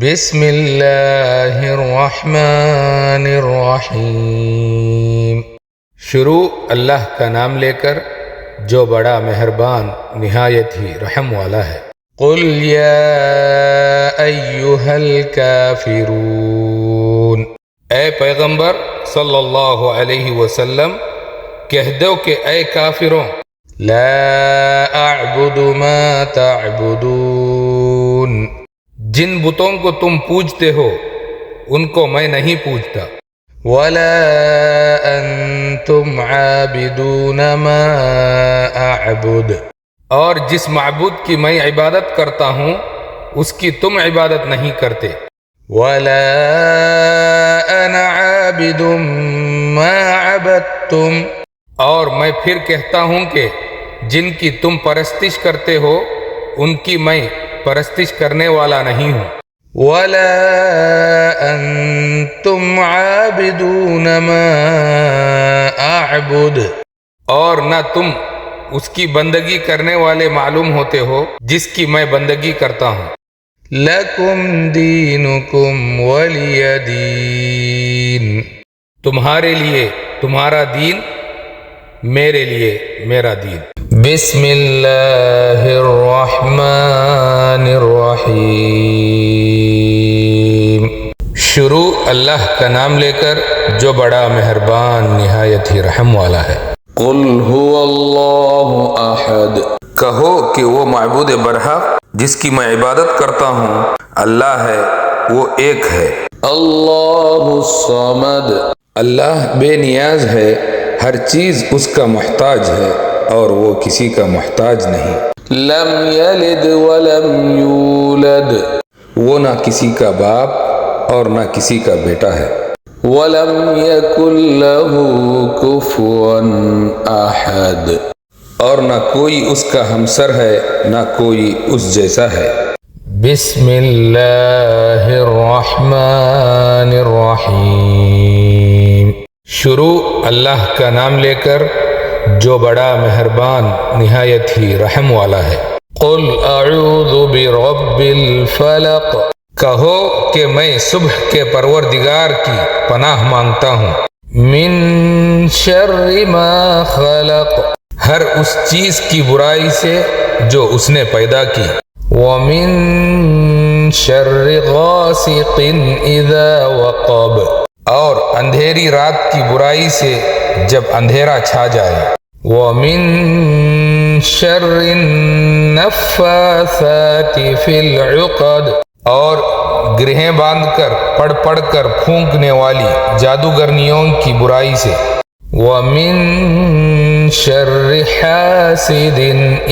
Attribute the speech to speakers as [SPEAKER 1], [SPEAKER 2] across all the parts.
[SPEAKER 1] بسم اللہ الرحمن الرحیم۔ شروع اللہ کا نام لے کر جو بڑا مہربان نہایت ہی رحم والا ہے۔ قل یا ایھا الکافرون، اے پیغمبر صلی اللہ علیہ وسلم کہہ دو کہ اے کافروں، لا اعبد ما تعبدون، جن بتوں کو تم پوجتے ہو ان کو میں نہیں پوجتا، ولا انتم عابدون ما اعبد، اور جس معبود کی میں عبادت کرتا ہوں اس کی تم عبادت نہیں کرتے، ولا انا عابد ما عبدتم، اور میں پھر کہتا ہوں کہ جن کی تم پرستش کرتے ہو ان کی میں پرستش کرنے والا نہیں ہوں، ولا انتم عابدون ما اعبد، اور نہ تم اس کی بندگی کرنے والے معلوم ہوتے ہو جس کی میں بندگی کرتا ہوں۔ لکم دینکم ولی دین، تمہارے لیے تمہارا دین، میرے لیے میرا دین۔ بسم اللہ الرحمن الرحیم، شروع اللہ کا نام لے کر جو بڑا مہربان نہایت ہی رحم والا ہے۔
[SPEAKER 2] قل هو اللہ احد،
[SPEAKER 1] کہو کہ وہ معبود برحق جس کی میں عبادت کرتا ہوں اللہ ہے، وہ ایک ہے۔
[SPEAKER 2] اللہ الصمد،
[SPEAKER 1] اللہ بے نیاز ہے، ہر چیز اس کا محتاج ہے اور وہ کسی کا محتاج نہیں۔
[SPEAKER 2] لم یلد ولم یولد،
[SPEAKER 1] وہ نہ کسی کا باپ اور نہ کسی کا بیٹا ہے۔
[SPEAKER 2] ولم یکن لہ کفوا احد،
[SPEAKER 1] اور نہ کوئی اس کا ہمسر ہے نہ کوئی اس جیسا ہے۔ بسم اللہ الرحمن الرحیم، شروع اللہ کا نام لے کر جو بڑا مہربان نہایت ہی رحم والا ہے۔ قل اعوذ برب الفلق، کہو کہ میں صبح کے پروردگار کی پناہ مانگتا ہوں۔ من شر ما خلق، ہر اس چیز کی برائی سے جو اس نے پیدا کی۔ ومن شر غاسق اذا وقب، اور اندھیری رات کی برائی سے جب اندھیرا چھا جائے۔ ومن شر النفاثات فی العقد، اور گرہیں باندھ کر پڑھ پڑھ کر پھونکنے والی جادوگرنیوں کی برائی سے۔ ومن شر حاسد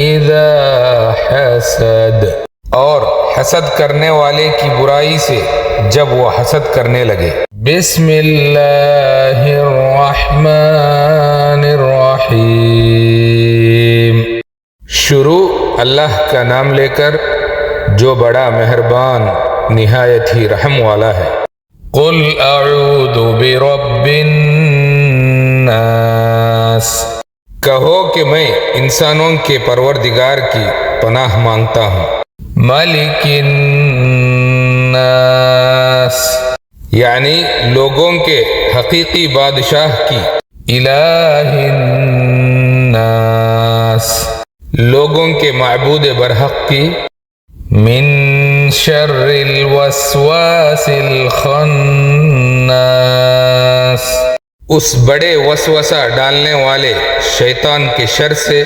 [SPEAKER 1] اذا حسد، اور حسد کرنے والے کی برائی سے جب وہ حسد کرنے لگے۔ بسم اللہ الرحمن الرحیم، شروع اللہ کا نام لے کر جو بڑا مہربان نہایت ہی رحم والا ہے۔ قل اعوذ برب الناس، کہو کہ میں انسانوں کے پروردگار کی پناہ مانگتا ہوں۔ ملک الناس، یعنی لوگوں کے حقیقی بادشاہ کی۔ الہ الناس، لوگوں کے معبود برحق کی۔ من شر الوسواس الخناس، اس بڑے وسوسہ ڈالنے والے شیطان کے شر سے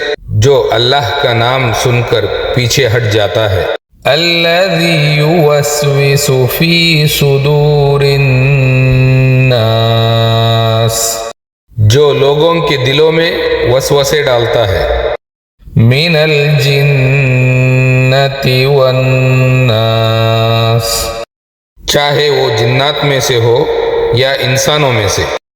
[SPEAKER 1] جو اللہ کا نام سن کر پیچھے ہٹ جاتا ہے۔ الذی یوسوس فی صدور الناس، جو لوگوں کے دلوں میں وسوسے ڈالتا ہے۔ من الجنۃ والناس، چاہے وہ جنات میں سے ہو یا انسانوں میں سے۔